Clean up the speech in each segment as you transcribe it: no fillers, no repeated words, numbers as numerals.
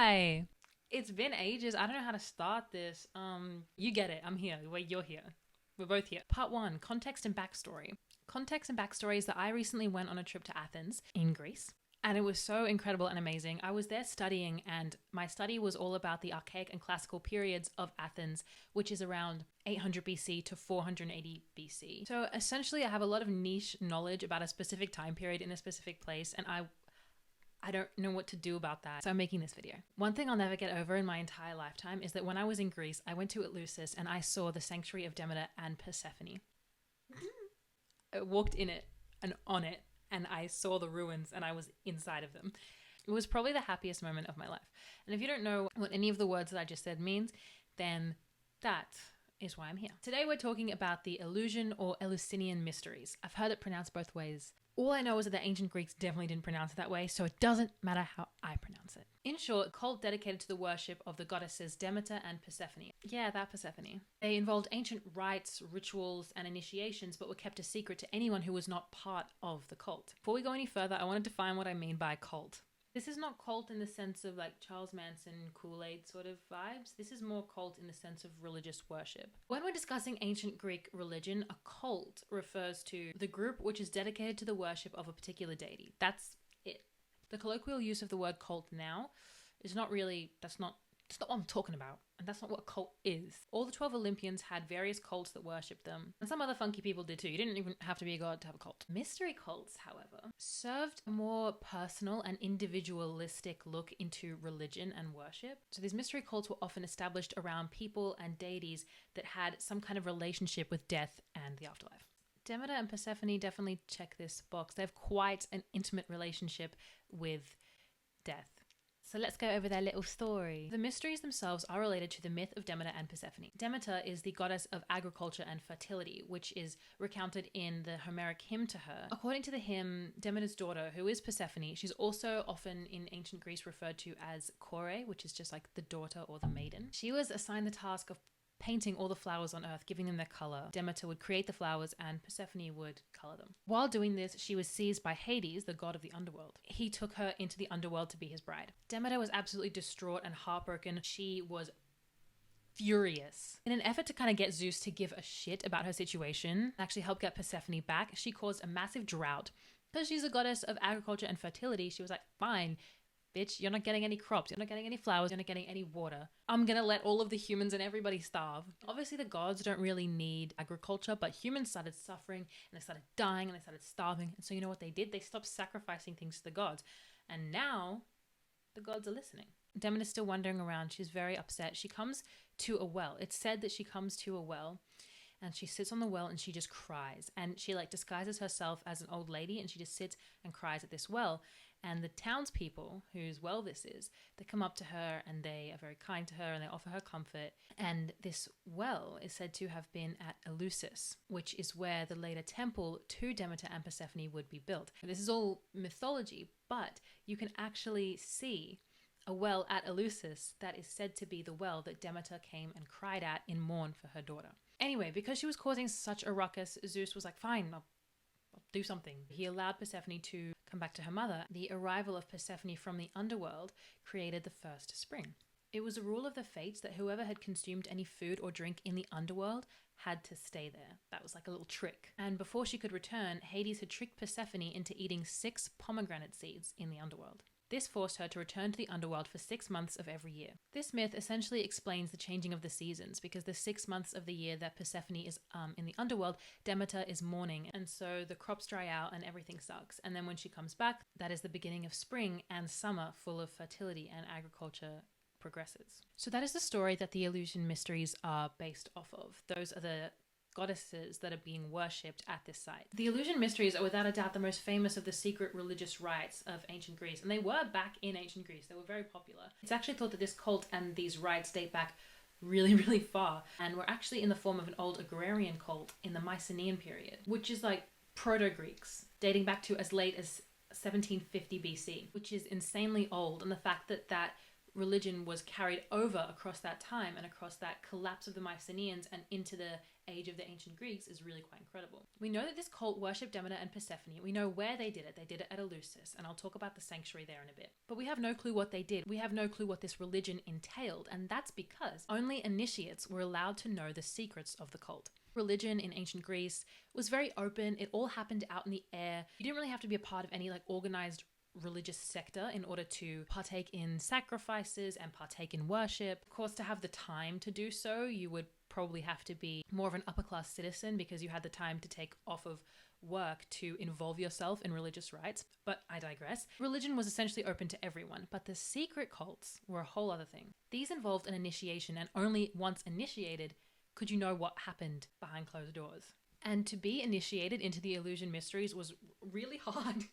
Hi. It's been ages. I don't know how to start this. You get it. I'm here. You're here. We're both here. Part one, context and backstory. Context and backstory is that I recently went on a trip to Athens in Greece. And it was so incredible and amazing. I was there studying, and my study was all about the archaic and classical periods of Athens, which is around 800 BC to 480 BC. So essentially, I have a lot of niche knowledge about a specific time period in a specific place, and I don't know what to do about that. So I'm making this video. One thing I'll never get over in my entire lifetime is that when I was in Greece, I went to Eleusis and I saw the sanctuary of Demeter and Persephone. I walked in it and on it, and I saw the ruins and I was inside of them. It was probably the happiest moment of my life. And if you don't know what any of the words that I just said means, then that is why I'm here. Today we're talking about the Eleusinian or Eleusinian mysteries. I've heard it pronounced both ways. All I know is that the ancient Greeks definitely didn't pronounce it that way, so it doesn't matter how I pronounce it. In short, a cult dedicated to the worship of the goddesses Demeter and Persephone. Yeah, that Persephone. They involved ancient rites, rituals, and initiations, but were kept a secret to anyone who was not part of the cult. Before we go any further, I want to define what I mean by cult. This is not cult in the sense of like Charles Manson, Kool-Aid sort of vibes. This is more cult in the sense of religious worship. When we're discussing ancient Greek religion, a cult refers to the group which is dedicated to the worship of a particular deity. That's it. The colloquial use of the word cult now is not really, that's not what I'm talking about. And that's not what a cult is. All the 12 Olympians had various cults that worshipped them. And some other funky people did too. You didn't even have to be a god to have a cult. Mystery cults, however, served a more personal and individualistic look into religion and worship. So these mystery cults were often established around people and deities that had some kind of relationship with death and the afterlife. Demeter and Persephone definitely check this box. They have quite an intimate relationship with death. So let's go over their little story. The mysteries themselves are related to the myth of Demeter and Persephone. Demeter is the goddess of agriculture and fertility, which is recounted in the Homeric hymn to her. According to the hymn, Demeter's daughter, who is Persephone, she's also often in ancient Greece referred to as Kore, which is just like the daughter or the maiden. She was assigned the task of painting all the flowers on earth, giving them their color. Demeter would create the flowers and Persephone would color them. While doing this, she was seized by Hades, the god of the underworld. He took her into the underworld to be his bride. Demeter was absolutely distraught and heartbroken. She was furious. In an effort to kind of get Zeus to give a shit about her situation, and actually help get Persephone back, she caused a massive drought. Because she's a goddess of agriculture and fertility, she was like, fine, bitch, you're not getting any crops, you're not getting any flowers, you're not getting any water. I'm gonna let all of the humans and everybody starve. Obviously, the gods don't really need agriculture, but humans started suffering and they started dying and they started starving. And so you know what they did? They stopped sacrificing things to the gods. And now the gods are listening. Demeter's still wandering around. She's very upset. She comes to a well. It's said that she comes to a well and she sits on the well and she just cries. And she like disguises herself as an old lady and she just sits and cries at this well. And the townspeople, whose well this is, they come up to her and they are very kind to her and they offer her comfort. And this well is said to have been at Eleusis, which is where the later temple to Demeter and Persephone would be built. This is all mythology, but you can actually see a well at Eleusis that is said to be the well that Demeter came and cried at in mourn for her daughter. Anyway, because she was causing such a ruckus, Zeus was like, fine, I'll do something. He allowed Persephone to come back to her mother. The arrival of Persephone from the underworld created the first spring. It was a rule of the fates that whoever had consumed any food or drink in the underworld had to stay there. That was like a little trick. And before she could return, Hades had tricked Persephone into eating 6 pomegranate seeds in the underworld. This forced her to return to the underworld for 6 months of every year. This myth essentially explains the changing of the seasons, because the 6 months of the year that Persephone is in the underworld, Demeter is mourning, and so the crops dry out and everything sucks. And then when she comes back, that is the beginning of spring and summer full of fertility, and agriculture progresses. So that is the story that the Eleusinian mysteries are based off of. Those are the goddesses that are being worshipped at this site. The Eleusinian mysteries are without a doubt the most famous of the secret religious rites of ancient Greece, and they were back in ancient Greece. They were very popular. It's actually thought that this cult and these rites date back really, really far, and were actually in the form of an old agrarian cult in the Mycenaean period, which is like Proto-Greeks, dating back to as late as 1750 BC, which is insanely old. And the fact that that religion was carried over across that time and across that collapse of the Mycenaeans and into the age of the ancient Greeks is really quite incredible. We know that this cult worshipped Demeter and Persephone. We know where they did it. They did it at Eleusis, and I'll talk about the sanctuary there in a bit. But we have no clue what they did. We have no clue what this religion entailed, and that's because only initiates were allowed to know the secrets of the cult. Religion in ancient Greece was very open. It all happened out in the air. You didn't really have to be a part of any organized religious sector in order to partake in sacrifices and partake in worship. Of course, to have the time to do so, you would probably have to be more of an upper class citizen because you had the time to take off of work to involve yourself in religious rites. But I digress. Religion was essentially open to everyone, but the secret cults were a whole other thing. These involved an initiation, and only once initiated could you know what happened behind closed doors. And to be initiated into the Eleusinian mysteries was really hard.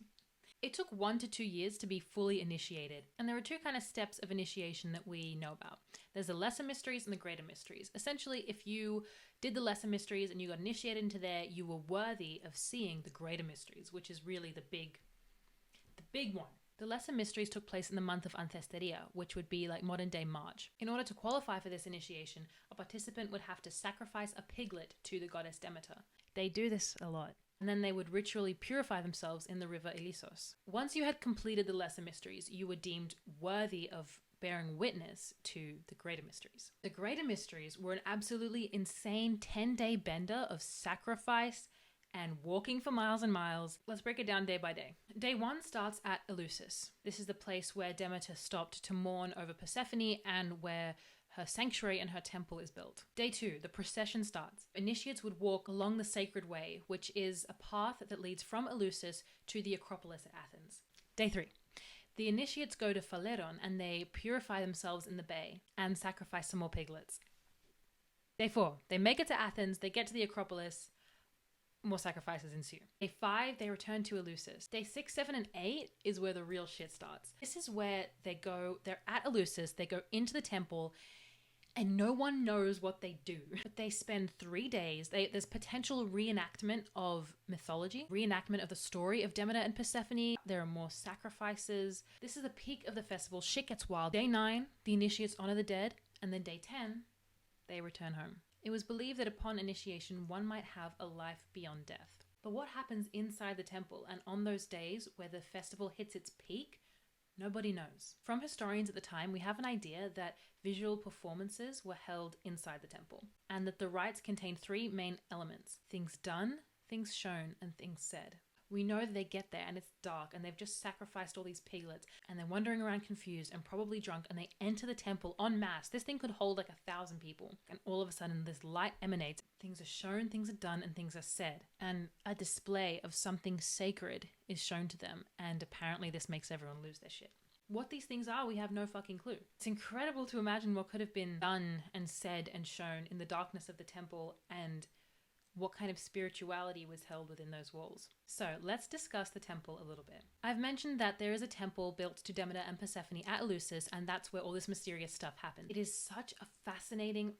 It took 1 to 2 years to be fully initiated, and there are two kind of steps of initiation that we know about. There's the lesser mysteries and the greater mysteries. Essentially, if you did the lesser mysteries and you got initiated into there, you were worthy of seeing the greater mysteries, which is really the big one. The lesser mysteries took place in the month of Telesterion, which would be like modern day March. In order to qualify for this initiation, a participant would have to sacrifice a piglet to the goddess Demeter. They do this a lot. And then they would ritually purify themselves in the river Ilissos. Once you had completed the lesser mysteries, you were deemed worthy of bearing witness to the greater mysteries. The greater mysteries were an absolutely insane 10-day bender of sacrifice and walking for miles and miles. Let's break it down day by day. Day 1 starts at Eleusis. This is the place where Demeter stopped to mourn over Persephone and where her sanctuary and her temple is built. Day 2, the procession starts. Initiates would walk along the sacred way, which is a path that leads from Eleusis to the Acropolis at Athens. Day 3, the initiates go to Phaleron and they purify themselves in the bay and sacrifice some more piglets. Day 4, they make it to Athens, they get to the Acropolis, more sacrifices ensue. Day 5, they return to Eleusis. Day 6, 7, and 8 is where the real shit starts. This is where they're at Eleusis, they go into the temple, and no one knows what they do. But they spend 3 days. There's potential reenactment of mythology, reenactment of the story of Demeter and Persephone. There are more sacrifices. This is the peak of the festival. Shit gets wild. Day 9, the initiates honor the dead. And then day 10, they return home. It was believed that upon initiation, one might have a life beyond death. But what happens inside the temple and on those days where the festival hits its peak? Nobody knows. From historians at the time, we have an idea that visual performances were held inside the temple, and that the rites contained 3 main elements: things done, things shown, and things said. We know that they get there and it's dark and they've just sacrificed all these piglets and they're wandering around confused and probably drunk, and they enter the temple en masse. This thing could hold like 1,000 people, and all of a sudden this light emanates. Things are shown, things are done, and things are said, and a display of something sacred is shown to them, and apparently this makes everyone lose their shit. What these things are, we have no fucking clue. It's incredible to imagine what could have been done and said and shown in the darkness of the temple, and what kind of spirituality was held within those walls. So let's discuss the temple a little bit. I've mentioned that there is a temple built to Demeter and Persephone at Eleusis, and that's where all this mysterious stuff happened. It is such a fascinating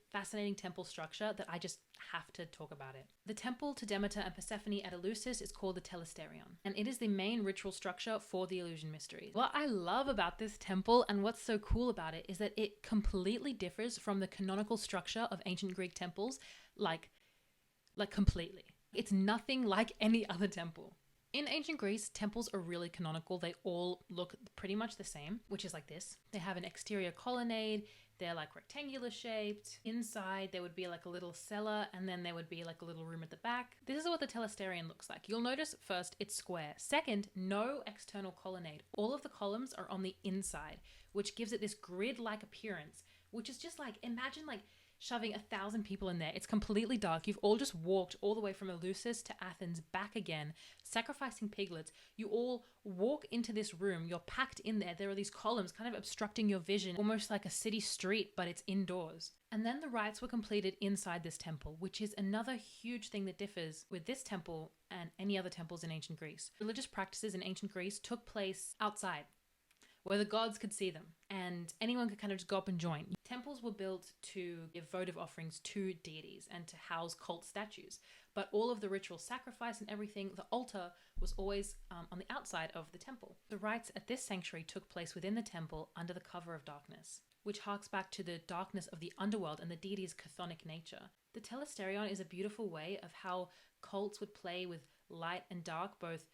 temple structure that I just have to talk about it. The temple to Demeter and Persephone at Eleusis is called the Telesterion, and it is the main ritual structure for the Eleusinian mysteries. What I love about this temple and what's so cool about it is that it completely differs from the canonical structure of ancient Greek temples, like completely. It's nothing like any other temple. In ancient Greece, temples are really canonical. They all look pretty much the same, which is like this. They have an exterior colonnade. They're like rectangular shaped. Inside, there would be like a little cellar, and then there would be like a little room at the back. This is what the Telesterion looks like. You'll notice first, it's square. Second, no external colonnade. All of the columns are on the inside, which gives it this grid-like appearance, which is just like, imagine like shoving 1,000 people in there. It's completely dark. You've all just walked all the way from Eleusis to Athens, back again, sacrificing piglets. You all walk into this room. You're packed in there. There are these columns kind of obstructing your vision, almost like a city street, but it's indoors. And then the rites were completed inside this temple, which is another huge thing that differs with this temple and any other temples in ancient Greece. Religious practices in ancient Greece took place outside, where the gods could see them and anyone could kind of just go up and join. Temples were built to give votive offerings to deities and to house cult statues. But all of the ritual sacrifice and everything, the altar was always on the outside of the temple. The rites at this sanctuary took place within the temple under the cover of darkness, which harks back to the darkness of the underworld and the deity's chthonic nature. The Telesterion is a beautiful way of how cults would play with light and dark, both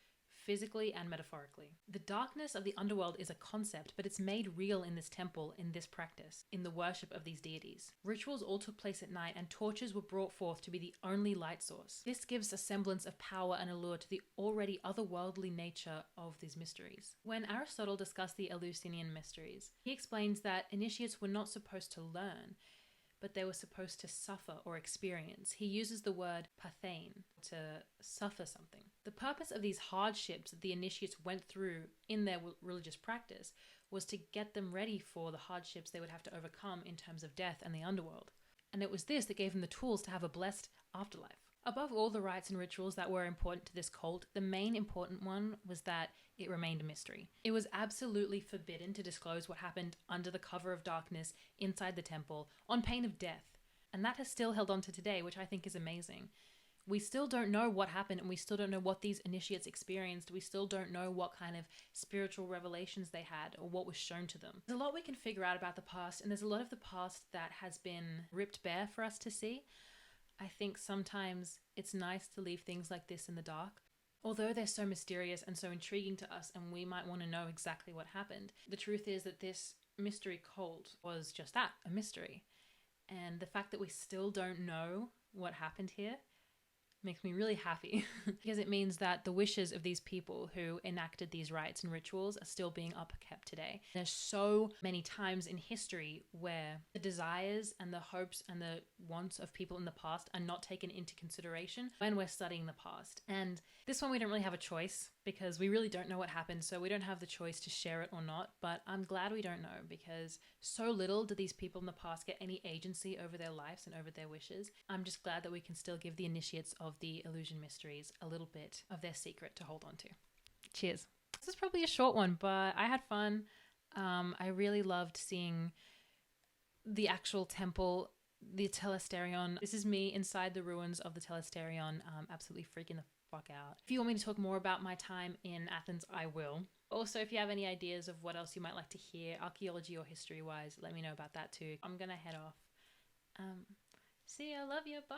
physically and metaphorically. The darkness of the underworld is a concept, but it's made real in this temple, in this practice, in the worship of these deities. Rituals all took place at night, and torches were brought forth to be the only light source. This gives a semblance of power and allure to the already otherworldly nature of these mysteries. When Aristotle discussed the Eleusinian mysteries, he explains that initiates were not supposed to learn, but they were supposed to suffer or experience. He uses the word pathein, to suffer something. The purpose of these hardships that the initiates went through in their religious practice was to get them ready for the hardships they would have to overcome in terms of death and the underworld. And it was this that gave them the tools to have a blessed afterlife. Above all the rites and rituals that were important to this cult, the main important one was that it remained a mystery. It was absolutely forbidden to disclose what happened under the cover of darkness inside the temple on pain of death. And that has still held on to today, which I think is amazing. We still don't know what happened, and we still don't know what these initiates experienced. We still don't know what kind of spiritual revelations they had or what was shown to them. There's a lot we can figure out about the past, and there's a lot of the past that has been ripped bare for us to see. I think sometimes it's nice to leave things like this in the dark. Although they're so mysterious and so intriguing to us, and we might want to know exactly what happened, the truth is that this mystery cult was just that, a mystery. And the fact that we still don't know what happened here makes me really happy because it means that the wishes of these people who enacted these rites and rituals are still being upkept today. There's so many times in history where the desires and the hopes and the wants of people in the past are not taken into consideration when we're studying the past. And this one we don't really have a choice because we really don't know what happened, so we don't have the choice to share it or not. But I'm glad we don't know, because so little do these people in the past get any agency over their lives and over their wishes. I'm just glad that we can still give the initiates of the illusion mysteries a little bit of their secret to hold on to. Cheers. This is probably a short one, but I had fun. I really loved seeing the actual temple, the Telesterion. This is me inside the ruins of the Telesterion, absolutely freaking the fuck out. If you want me to talk more about my time in Athens, I will. Also, if you have any ideas of what else you might like to hear, archaeology or history-wise, let me know about that too. I'm gonna head off. See ya, love you, bye!